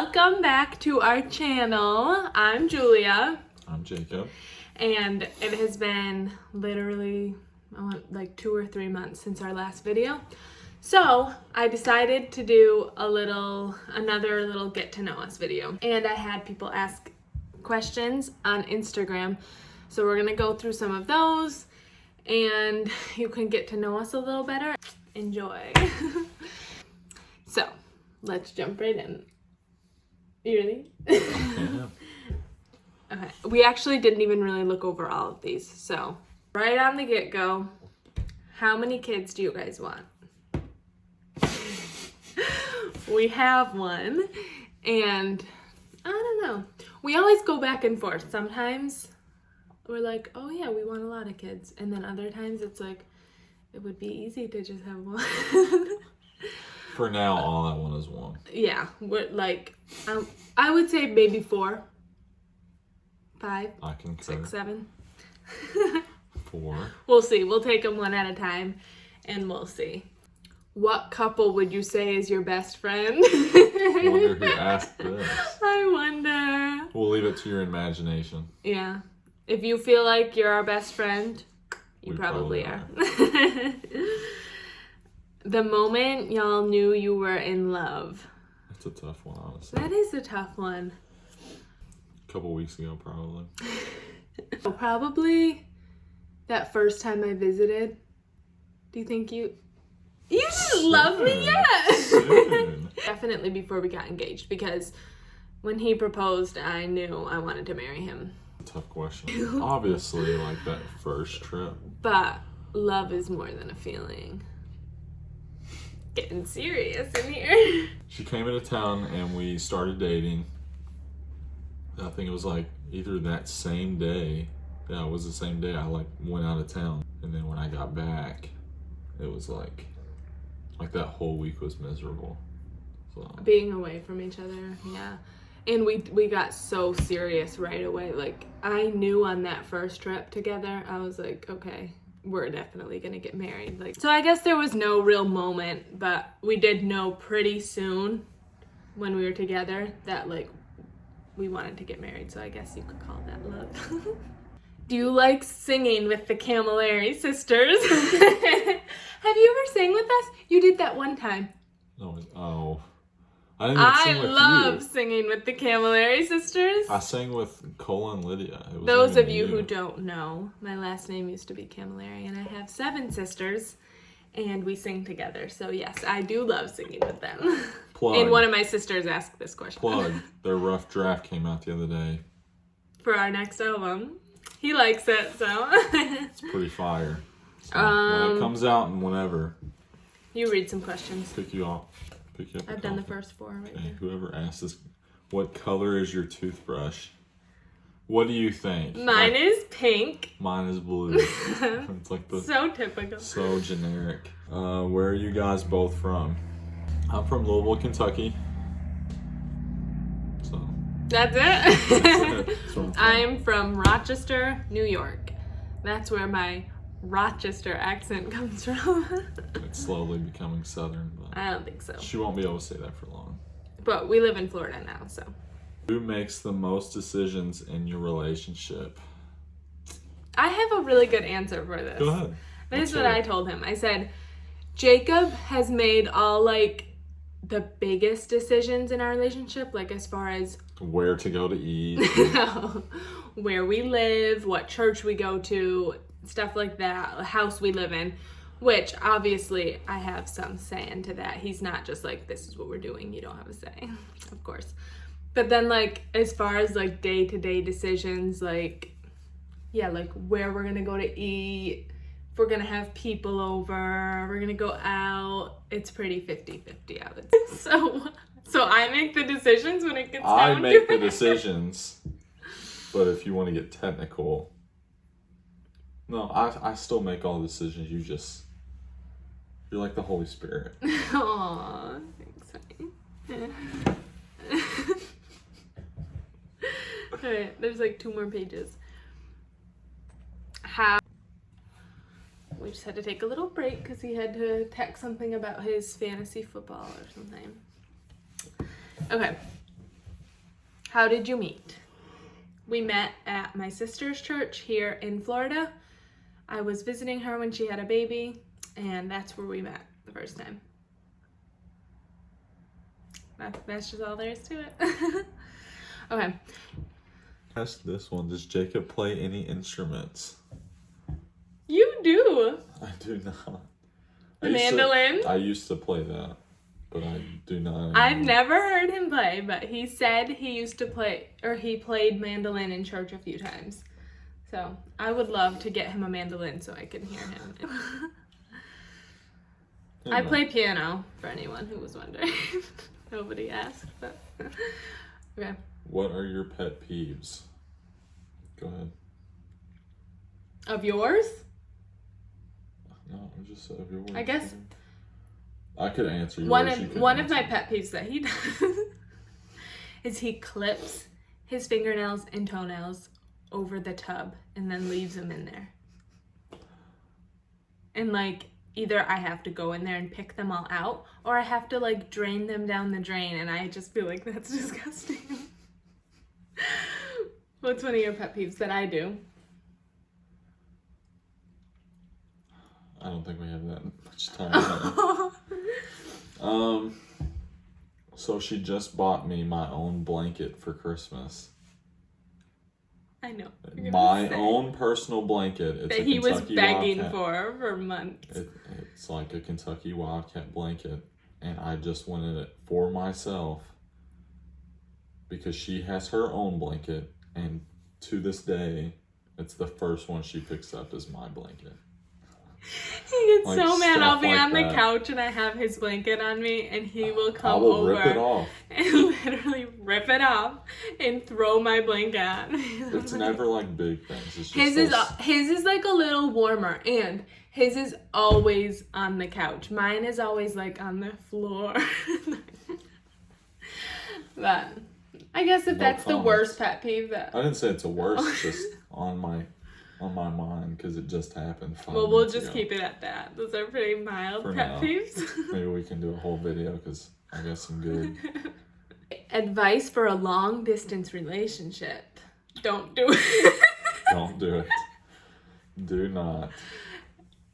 Welcome back to our channel. I'm Julia. I'm Jacob. And it has been literally like 2 or 3 months since our last video. So I decided to do another little get to know us video. And I had people ask questions on Instagram. So we're gonna go through some of those and you can get to know us a little better. Enjoy. So let's jump right in. You ready? Yeah. Okay. We actually didn't even really look over all of these. So, right on the get-go, how many kids do you guys want? We have one, and I don't know. We always go back and forth. Sometimes we're like, oh yeah, we want a lot of kids. And then other times it's like, it would be easy to just have one. For now, all I want is one. Yeah, we're like, I would say maybe 4, 5, I concur. 6, 7. 4. We'll see. We'll take them one at a time, and we'll see. What couple would you say is your best friend? I wonder who asked this. I wonder. We'll leave it to your imagination. Yeah. If you feel like you're our best friend, you We probably probably are. The moment y'all knew you were in love. That's a tough one, honestly. That is a tough one. A couple weeks ago, probably. Probably that first time I visited. Do you think you didn't love me yet? Soon. Definitely before we got engaged, because when he proposed, I knew I wanted to marry him. Tough question. Obviously, like that first trip. But love is more than a feeling. Getting serious in here. She came into town and we started dating. I think it was like either that same day. Yeah, it was the same day I went out of town. And then when I got back, it was like that whole week was miserable. So Being away from each other, yeah. And we got so serious right away. Like, I knew on that first trip together, I was like, okay, we're definitely gonna get married. Like, so I guess there was no real moment, but we did know pretty soon when we were together that like we wanted to get married. So I guess you could call that love. Do you like singing with the Camilleri sisters? Have you ever sang with us? You did that one time. oh. I didn't even sing with love you. singing with the Camilleri sisters. I sang with Cole and Lydia. It was Those even of you who don't know, my last name used to be Camilleri, and I have 7 sisters, and we sing together. So yes, I do love singing with them. Plug. And one of my sisters asked this question. Plug. Their rough draft came out the other day. For our next album. He likes it, so. It's pretty fire. So when it comes out and whenever, You read some questions. pick you up. a I've done the coffee. first 4 right Okay, here. whoever asked this, what color is your toothbrush? What do you think? Mine is pink. Mine is blue. It's like So typical. so generic. Where are you guys both from? I'm from Louisville, Kentucky. So That's it. that's it. That's where I'm from. I'm from Rochester, New York. That's where my Rochester accent comes from. It's slowly becoming southern, but I don't think so. she won't be able to say that for long. But we live in Florida now, so. Who makes the most decisions in your relationship? I have a really good answer for this. Go ahead. This is Let's what hear I it. told him. I said, Jacob has made all the biggest decisions in our relationship, like as far as Where to go to eat. where we live, what church we go to, stuff like that, the house we live in, which obviously I have some say into that. He's not just like, this is what we're doing, you don't have a say, of course. But then as far as day-to-day decisions, yeah, where we're gonna go to eat, if we're gonna have people over, we're gonna go out, it's pretty 50-50, I would say. So I make the decisions when it gets I down make to the it. decisions, but if you want to get technical, no, I still make all the decisions. You're like the Holy Spirit. Aw, thanks, honey. Alright, there's 2 more pages. We just had to take a little break because he had to text something about his fantasy football or something. Okay. How did you meet? We met at my sister's church here in Florida. I was visiting her when she had a baby, and that's where we met the first time. That's just all there is to it. Okay. Ask this one. Does Jacob play any instruments? You do. I do not. The mandolin? I used to play that, but I do not anymore. I've never heard him play, but he said he used to play, or he played mandolin in church a few times. So I would love to get him a mandolin so I can hear him. I play piano, for anyone who was wondering. Nobody asked, but okay. What are your pet peeves? Go ahead. Of yours? No, just of yours. I guess I could answer yours. One of my pet peeves that he does is he clips his fingernails and toenails over the tub and then leaves them in there. And like, either I have to go in there and pick them all out, or I have to like drain them down the drain, and I just feel like that's disgusting. What's one of your pet peeves that I do? I don't think we have that much time. So she just bought me my own blanket for Christmas. I know. My own personal blanket. It's that a he was Kentucky begging Wildcat. for months. It's like a Kentucky Wildcat blanket, and I just wanted it for myself because she has her own blanket, and to this day, it's the first one she picks up is my blanket. He gets Like, so mad. I'll be stuff on like the that. couch and I have his blanket on me, and he will come I will over rip it off. and literally rip it off and throw my blanket on me. It's never like big things. It's just His is like a little warmer, and his is always on the couch. Mine is always like on the floor. But I guess if that's the worst pet peeve, that I didn't say it's a worst. It's just on my mind because it just happened. well, we'll just keep it at that. Those are pretty mild For pet now. peeves. Maybe we can do a whole video because I got some good. Advice for a long distance relationship: don't do it. Don't do it. Do not.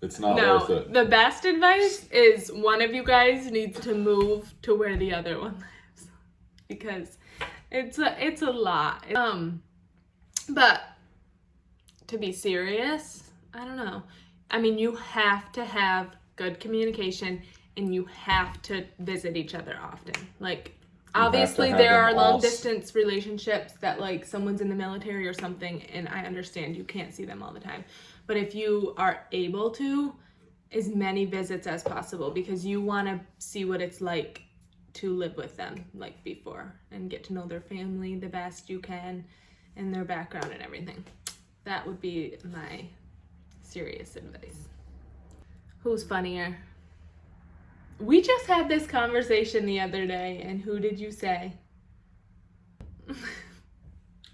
It's not worth it. The best advice is one of you guys needs to move to where the other one lives, because it's a lot. But to be serious, I don't know. I mean, you have to have good communication, and you have to visit each other often. Like, obviously have there them are all long distance relationships that like someone's in the military or something, and I understand you can't see them all the time. But if you are able to, as many visits as possible, because you want to see what it's like to live with them like before and get to know their family the best you can and their background and everything. That would be my serious advice. Who's funnier? We just had this conversation the other day, and who did you say?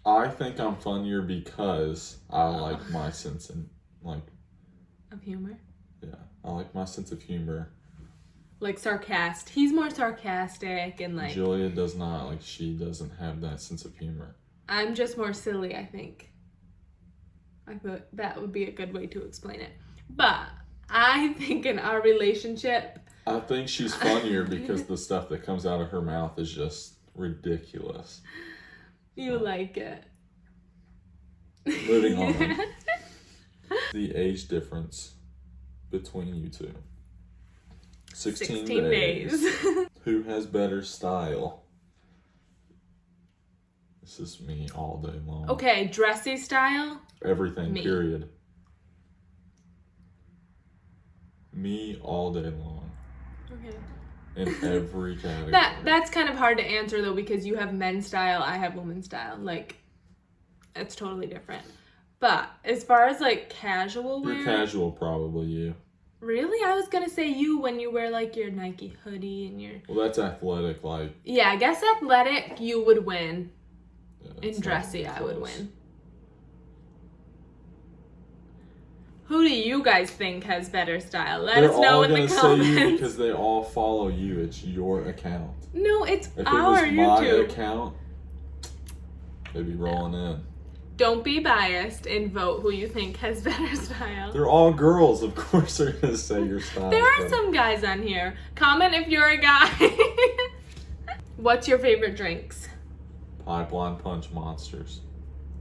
I think I'm funnier because I like my sense and Of humor? yeah, I like my sense of humor. Like sarcastic. He's more sarcastic and like... Julia does not. Like, she doesn't have that sense of humor. I'm just more silly, I think. I thought that would be a good way to explain it. But I think in our relationship... I think she's funnier because the stuff that comes out of her mouth is just ridiculous. You like it. Moving on. The age difference between you two. 16 days. Who has better style? This is me all day long. Okay, dressy style. Everything, Me. period. Me all day long. Okay. In every category. That's kind of hard to answer though, because you have men's style, I have women's style. Like, it's totally different. But as far as like casual wear, You're casual, probably you. really, I was gonna say you when you wear like your Nike hoodie and your... Well, that's athletic, like. Yeah, I guess athletic you would win. Yeah, In it's not dressy I would close. win. Who do you guys think has better style? Let us know in the They're all gonna say you comments. because they all follow you. It's your account. No, it's If our it was my YouTube. account, They be rolling in. Don't be biased and vote who you think has better style. They're all girls. Of course they're going to say your style. There are some guys on here. Comment if you're a guy. What's your favorite drinks? Pipeline Punch Monsters.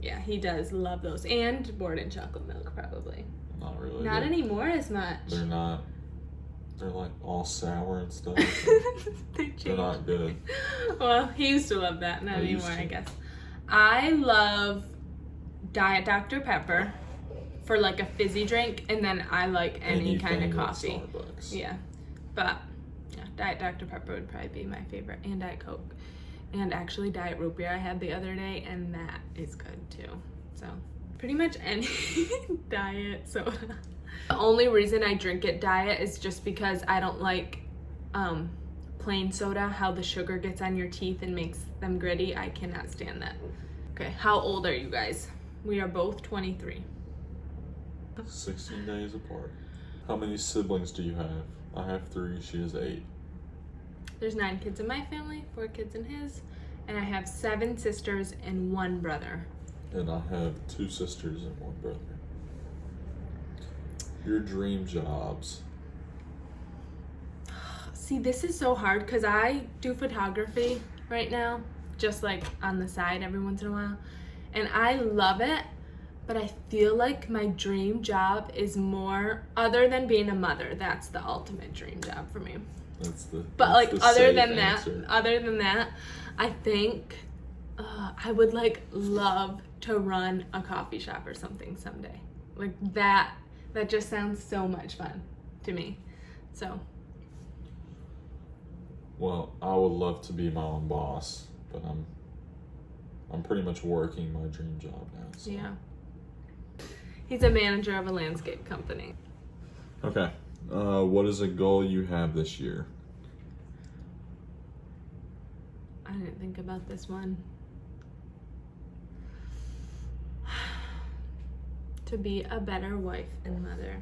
Yeah, he does love those. And Borden chocolate milk, probably. Not really. Not anymore as much. They're not. They're like all sour and stuff. They're not good. Well, he used to love that. Not I used anymore, to. I guess. I love Diet Dr. Pepper for like a fizzy drink, and then I like any kind of Anything at coffee. Starbucks. Yeah, but yeah, Diet Dr. Pepper would probably be my favorite, and Diet Coke, and actually Diet Root Beer I had the other day, and that is good too. So pretty much any diet soda. The only reason I drink it diet is just because I don't like plain soda, how the sugar gets on your teeth and makes them gritty. I cannot stand that. Okay, how old are you guys? We are both 23. 16 days apart. How many siblings do you have? I have 3. She has 8. There's 9 kids in my family, 4 kids in his, and I have 7 sisters and 1 brother. And I have 2 sisters and 1 brother. Your dream jobs. See, this is so hard because I do photography right now, just like on the side every once in a while. And I love it, but I feel like my dream job is more, other than being a mother, that's the ultimate dream job for me. But Like other than that, I think I would like love to run a coffee shop or something someday. Like that just sounds so much fun to me. So Well, I would love to be my own boss, but I'm pretty much working my dream job now. So. yeah. He's a manager of a landscape company. Okay. What is a goal you have this year? I didn't think about this one. To be a better wife and mother.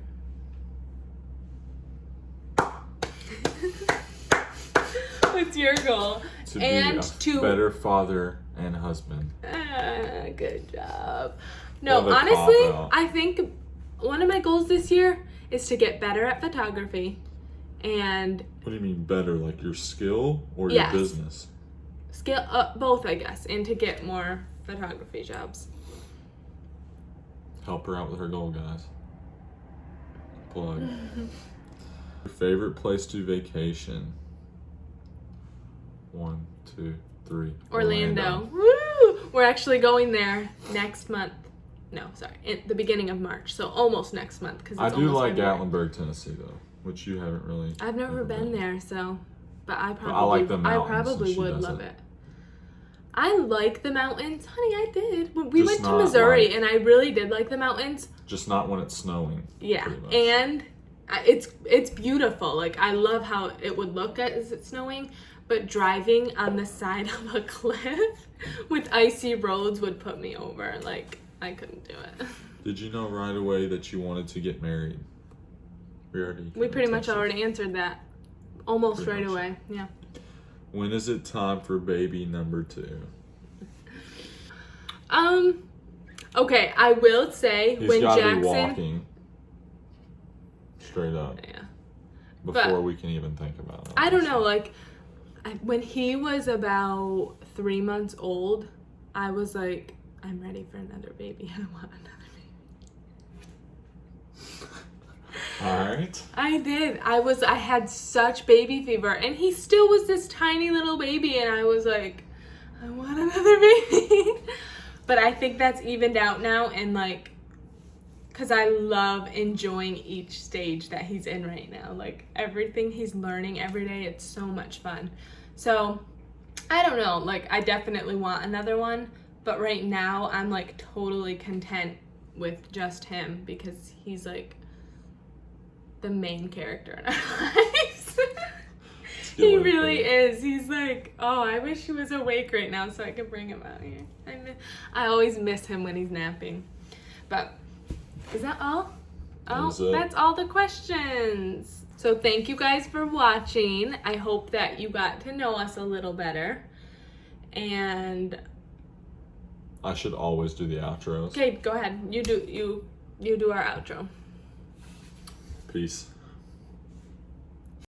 What's your goal? To And be a better father and husband. Good job. No, What a honestly, cop-out. I think one of my goals this year is to get better at photography and What do you mean better? Like your skill or Yes. your business? skill, both, I guess, and to get more photography jobs. Help her out with her goal, guys. Plug. Your favorite place to vacation? 1, 2, 3. Orlando. Woo! We're actually going there next month. No, sorry, at the beginning of March, so almost next month. Cause it's I do almost like February. Gatlinburg, Tennessee, though, which you haven't really. I've never been there, so, but I probably, I like the mountains, I probably and she would love doesn't. it. I like the mountains, honey. I did. We Just went to not Missouri, like- and I really did like the mountains. Just not when it's snowing. Yeah, pretty much. and it's beautiful. Like I love how it would look as it's snowing, but driving on the side of a cliff with icy roads would put me over. Like I couldn't do it. Did you know right away that you wanted to get married? We pretty much already answered that almost Pretty right much. away. Yeah. When is it time for baby number 2? Okay, I will say He's when got to be Jackson. walking straight up Yeah. before we can even think about it. I don't know, like when he was about 3 months old, I was like, I'm ready for another baby. I want another baby. All right. I did. I had such baby fever, and he still was this tiny little baby, and I was like, I want another baby. But I think that's evened out now, and like, because I love enjoying each stage that he's in right now. Like everything he's learning every day, it's so much fun. So I don't know, like I definitely want another one, but right now I'm like totally content with just him because he's like the main character in our lives. He really is. He's like, oh, I wish he was awake right now so I could bring him out here. I always miss him when he's napping. But is that all? Oh, That is it. that's all the questions. So thank you guys for watching. I hope that you got to know us a little better. And I should always do the outros. Okay, go ahead. You do our outro. Peace.